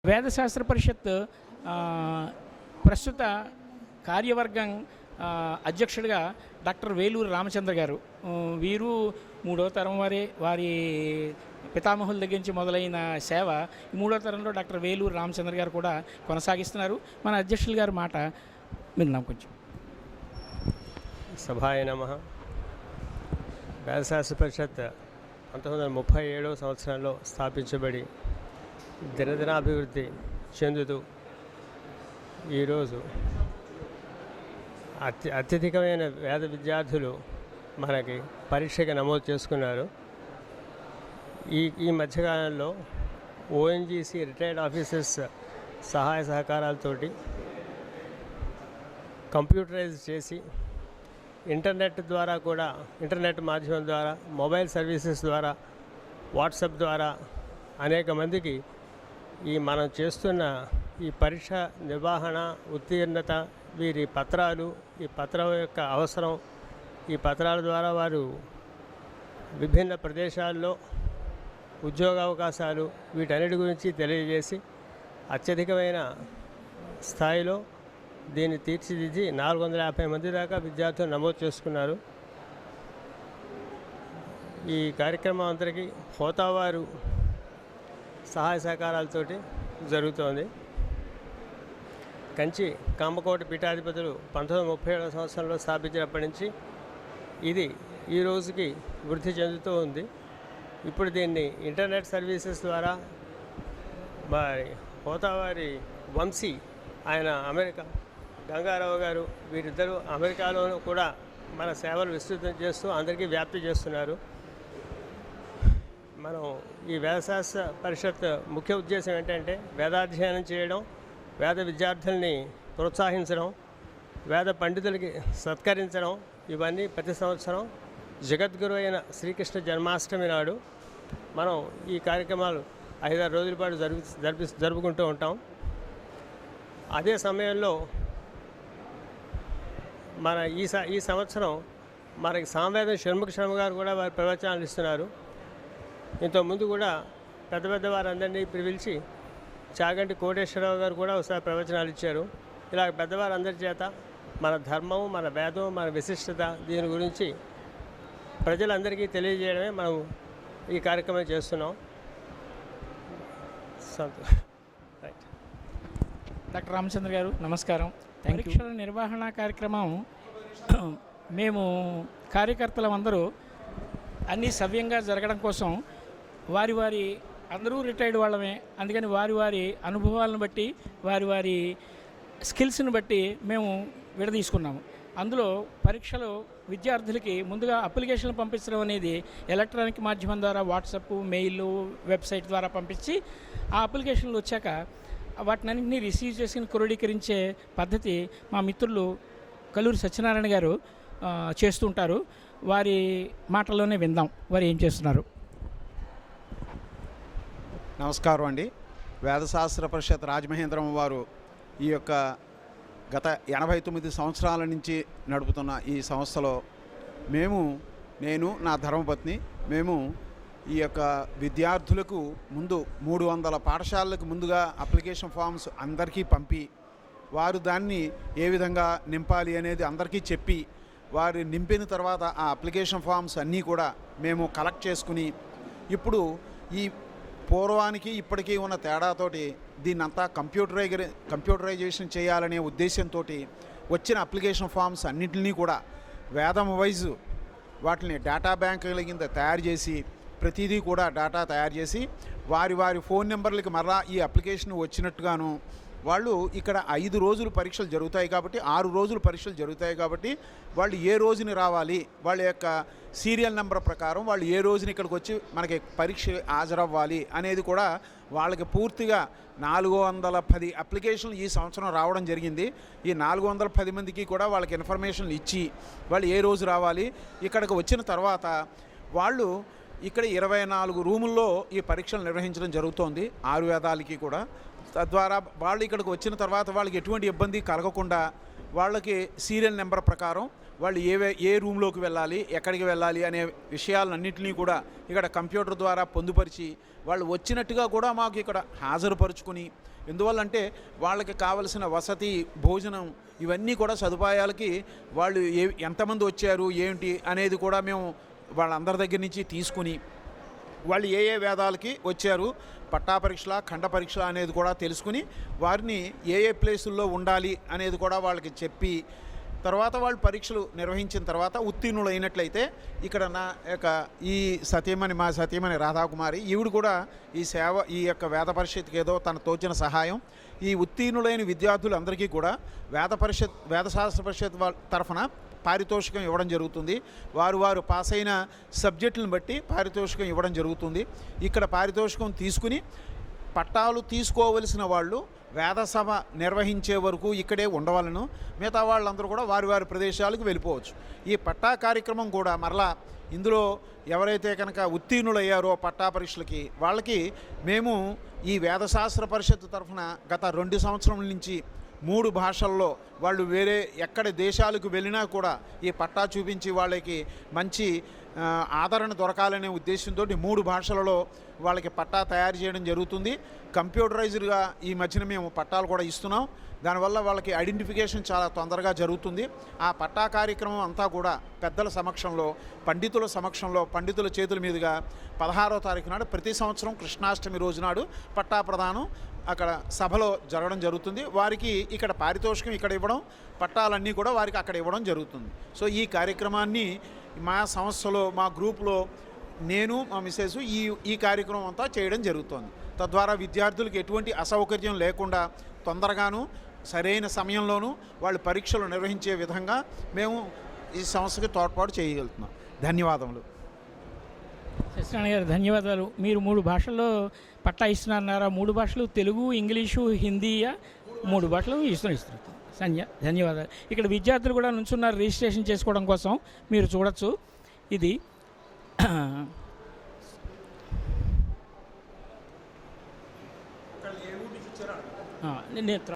వేదశాస్త్ర పరిషత్ ప్రస్తుత కార్యవర్గం అధ్యక్షుడిగా డాక్టర్ వేలూరు రామచంద్ర గారు. వీరు మూడో తరం వారి పితామహుల దగ్గర నుంచి మొదలైన సేవ మూడో తరంలో డాక్టర్ వేలూరు రామచంద్ర గారు కూడా కొనసాగిస్తున్నారు. మన అధ్యక్షుల గారి మాట విన్నాం కొంచెం. సభాయ నమః. వేదశాస్త్ర పరిషత్ 1937 సంవత్సరంలో స్థాపించబడి దినదినాభివృద్ధి చెందుతూ ఈరోజు అత్యధికమైన వేద విద్యార్థులు మనకి పరీక్షకి నమోదు చేసుకున్నారు. ఈ మధ్యకాలంలో ఓఎన్జీసీ రిటైర్డ్ ఆఫీసర్స్ సహాయ సహకారాలతోటి కంప్యూటరైజ్ చేసి ఇంటర్నెట్ మాధ్యమం ద్వారా, మొబైల్ సర్వీసెస్ ద్వారా, వాట్సాప్ ద్వారా అనేక మందికి మనం చేస్తున్న ఈ పరీక్ష నిర్వహణ, ఉత్తీర్ణత, వీరి పత్రాలు, ఈ పత్రం యొక్క అవసరం, ఈ పత్రాల ద్వారా వారు విభిన్న ప్రదేశాల్లో ఉద్యోగ అవకాశాలు, వీటన్నిటి గురించి తెలియజేసి అత్యధికమైన స్థాయిలో దీన్ని తీర్చిదిద్ది 450 మంది దాకా విద్యార్థులు నమోదు చేసుకున్నారు. ఈ కార్యక్రమం అందరికీ హోతావారు సహాయ సహకారాలతోటి జరుగుతోంది. కంచి కామకోటి పీఠాధిపతులు 1937 సంవత్సరంలో స్థాపించినప్పటి నుంచి ఇది ఈ రోజుకి వృద్ధి చెందుతూ ఉంది. ఇప్పుడు దీన్ని ఇంటర్నెట్ సర్వీసెస్ ద్వారా హోతావారి వంశీ, ఆయన అమెరికా, గంగారావు గారు, వీరిద్దరూ అమెరికాలోనూ కూడా మన సేవలు విస్తృతం చేస్తూ అందరికీ వ్యాప్తి చేస్తున్నారు. మనం ఈ వేదశాస్త్ర పరిషత్ ముఖ్య ఉద్దేశం ఏంటంటే వేదాధ్యయనం చేయడం, వేద విద్యార్థుల్ని ప్రోత్సహించడం, వేద పండితులకి సత్కరించడం, ఇవన్నీ ప్రతి సంవత్సరం జగద్గురు అయిన శ్రీకృష్ణ జన్మాష్టమి నాడు మనం ఈ కార్యక్రమాలు 5-6 రోజుల పాటు జరుపుకుంటూ ఉంటాం. అదే సమయంలో మన ఈ సంవత్సరం మనకి సామవేదం షణ్ముఖ శర్మ గారు కూడా వారి ప్రవచనాలు ఇస్తున్నారు. ఇంతకుముందు కూడా పెద్ద వారందరినీ పిలిచి చాగంటి కోటేశ్వరరావు గారు కూడా ఒకసారి ప్రవచనాలు ఇచ్చారు. ఇలా పెద్దవారందరి చేత మన ధర్మం, మన వేదం, మన విశిష్టత, దీని గురించి ప్రజలందరికీ తెలియజేయడమే మనం ఈ కార్యక్రమం చేస్తున్నాం. రైట్. డాక్టర్ రామచంద్ర గారు నమస్కారం. పరీక్షల నిర్వహణ కార్యక్రమం మేము కార్యకర్తలం అందరూ అన్నీ సవ్యంగా జరగడం కోసం వారి అందరూ రిటైర్డ్ వాళ్ళమే, అందుకని వారి అనుభవాలను బట్టి, వారి స్కిల్స్ని బట్టి మేము విడదీసుకున్నాము. అందులో పరీక్షలు విద్యార్థులకి ముందుగా అప్లికేషన్లు పంపించడం అనేది ఎలక్ట్రానిక్ మాధ్యమం ద్వారా, వాట్సాప్, మెయిల్, వెబ్సైట్ ద్వారా పంపించి ఆ అప్లికేషన్లు వచ్చాక వాటినన్నింటినీ రిసీవ్ చేసుకుని క్రోడీకరించే పద్ధతి మా మిత్రులు కల్లూరి సత్యనారాయణ గారు చేస్తుంటారు. వారి మాటల్లోనే విందాం వారు ఏం చేస్తున్నారు. నమస్కారం అండి. వేదశాస్త్ర పరిషత్ రాజమహేంద్రం వారు ఈ యొక్క గత 89 సంవత్సరాల నుంచి నడుపుతున్న ఈ సంస్థలో నేను నా ధర్మపత్ని ఈ యొక్క విద్యార్థులకు ముందు 300 పాఠశాలలకు ముందుగా అప్లికేషన్ ఫామ్స్ అందరికీ పంపి వారు దాన్ని ఏ విధంగా నింపాలి అనేది అందరికీ చెప్పి వారు నింపిన తర్వాత ఆ అప్లికేషన్ ఫామ్స్ అన్నీ కూడా మేము కలెక్ట్ చేసుకుని ఇప్పుడు ఈ పూర్వానికి ఇప్పటికీ ఉన్న తేడాతోటి దీన్నంతా కంప్యూటరైజేషన్ చేయాలనే ఉద్దేశంతో వచ్చిన అప్లికేషన్ ఫామ్స్ అన్నింటినీ కూడా వేదం వైజ్ వాటిని డేటా బ్యాంకుల కింద తయారు చేసి ప్రతిదీ కూడా డేటా తయారు చేసి వారి ఫోన్ నెంబర్లకి మరలా ఈ అప్లికేషన్ వచ్చినట్టుగాను వాళ్ళు ఇక్కడ 5 రోజులు పరీక్షలు జరుగుతాయి కాబట్టి 6 రోజులు పరీక్షలు జరుగుతాయి కాబట్టి వాళ్ళు ఏ రోజుని రావాలి, వాళ్ళ యొక్క సీరియల్ నెంబర్ ప్రకారం వాళ్ళు ఏ రోజుని ఇక్కడికి వచ్చి మనకి పరీక్ష హాజరవ్వాలి అనేది కూడా వాళ్ళకి పూర్తిగా 410 అప్లికేషన్లు ఈ సంవత్సరం రావడం జరిగింది. ఈ 410 మందికి కూడా వాళ్ళకి ఇన్ఫర్మేషన్ ఇచ్చి వాళ్ళు ఏ రోజు రావాలి, ఇక్కడికి వచ్చిన తర్వాత వాళ్ళు ఇక్కడ 24 రూముల్లో ఈ పరీక్షలు నిర్వహించడం జరుగుతోంది 6 వేదాలకి కూడా. తద్వారా వాళ్ళు ఇక్కడికి వచ్చిన తర్వాత వాళ్ళకి ఎటువంటి ఇబ్బంది కలగకుండా వాళ్ళకి సీరియల్ నెంబర్ ప్రకారం వాళ్ళు ఏ రూమ్లోకి వెళ్ళాలి, ఎక్కడికి వెళ్ళాలి అనే విషయాలన్నింటినీ కూడా ఇక్కడ కంప్యూటర్ ద్వారా పొందుపరిచి వాళ్ళు వచ్చినట్టుగా కూడా మాకు ఇక్కడ హాజరుపరుచుకుని, ఎందువల్లంటే వాళ్ళకి కావలసిన వసతి, భోజనం ఇవన్నీ కూడా సదుపాయాలకి వాళ్ళు ఎంతమంది వచ్చారు ఏంటి అనేది కూడా మేము వాళ్ళందరి దగ్గర నుంచి తీసుకుని వాళ్ళు ఏ వేదాలకి వచ్చారు, పట్టా పరీక్షల, ఖండ పరీక్ష అనేది కూడా తెలుసుకుని వారిని ఏ ప్లేసుల్లో ఉండాలి అనేది కూడా వాళ్ళకి చెప్పి, తర్వాత వాళ్ళు పరీక్షలు నిర్వహించిన తర్వాత ఉత్తీర్ణులు అయినట్లయితే ఇక్కడ నా యొక్క మా సతీమణి రాధాకుమారి ఈవిడ కూడా ఈ యొక్క వేద పరిషత్కి ఏదో తన తోచిన సహాయం, ఈ ఉత్తీర్ణులైన విద్యార్థులందరికీ కూడా వేదశాస్త్ర పరిషత్ తరఫున పారితోషికం ఇవ్వడం జరుగుతుంది. వారు పాస్ అయిన సబ్జెక్టులను బట్టి పారితోషికం ఇవ్వడం జరుగుతుంది. ఇక్కడ పారితోషికం తీసుకుని పట్టాలు తీసుకోవలసిన వాళ్ళు వేదసభ నిర్వహించే వరకు ఇక్కడే ఉండవాలను, మిగతా వాళ్ళందరూ కూడా వారి ప్రదేశాలకు వెళ్ళిపోవచ్చు. ఈ పట్టా కార్యక్రమం కూడా మరలా ఇందులో ఎవరైతే కనుక ఉత్తీర్ణులయ్యారో పట్టా పరీక్షలకి వాళ్ళకి మేము ఈ వేదశాస్త్ర పరిషత్ తరఫున గత 2 సంవత్సరాల నుంచి 3 భాషల్లో వాళ్ళు వేరే ఎక్కడ దేశాలకు వెళ్ళినా కూడా ఈ పట్టా చూపించి వాళ్ళకి మంచి ఆదరణ దొరకాలనే ఉద్దేశంతో 3 భాషలలో వాళ్ళకి పట్టా తయారు చేయడం జరుగుతుంది. కంప్యూటరైజ్డ్గా ఈ మధ్యన మేము పట్టాలు కూడా ఇస్తున్నాం. దానివల్ల వాళ్ళకి ఐడెంటిఫికేషన్ చాలా తొందరగా జరుగుతుంది. ఆ పట్టా కార్యక్రమం అంతా కూడా పెద్దల సమక్షంలో, పండితుల సమక్షంలో, పండితుల చేతుల మీదుగా 16వ తారీఖు నాడు ప్రతి సంవత్సరం కృష్ణాష్టమి రోజు నాడు పట్టా ప్రదానం అక్కడ సభలో జరగడం జరుగుతుంది. వారికి ఇక్కడ పారితోషికం ఇక్కడ ఇవ్వడం, పట్టాలన్నీ కూడా వారికి అక్కడ ఇవ్వడం జరుగుతుంది. సో ఈ కార్యక్రమాన్ని మా సంస్థలో, మా గ్రూప్లో నేను, మా మిస్సెస్ ఈ కార్యక్రమం అంతా చేయడం జరుగుతుంది. తద్వారా విద్యార్థులకు ఎటువంటి అసౌకర్యం లేకుండా తొందరగాను సరైన సమయంలోనూ వాళ్ళు పరీక్షలు నిర్వహించే విధంగా మేము ఈ సంస్థకి తోడ్పాటు చేయగలుగుతున్నాం. ధన్యవాదములు. సత్యనారాయణ గారు ధన్యవాదాలు. మీరు 3 భాషల్లో పట్టా ఇస్తున్నారన్నారా? 3 భాషలు తెలుగు, ఇంగ్లీషు, హిందీయా? 3 భాషలు ఇస్తున్నారు. ధన్యవాదాలు. ఇక్కడ విద్యార్థులు కూడా నుంచున్నారు రిజిస్ట్రేషన్ చేసుకోవడం కోసం. మీరు చూడొచ్చు. ఇది నేను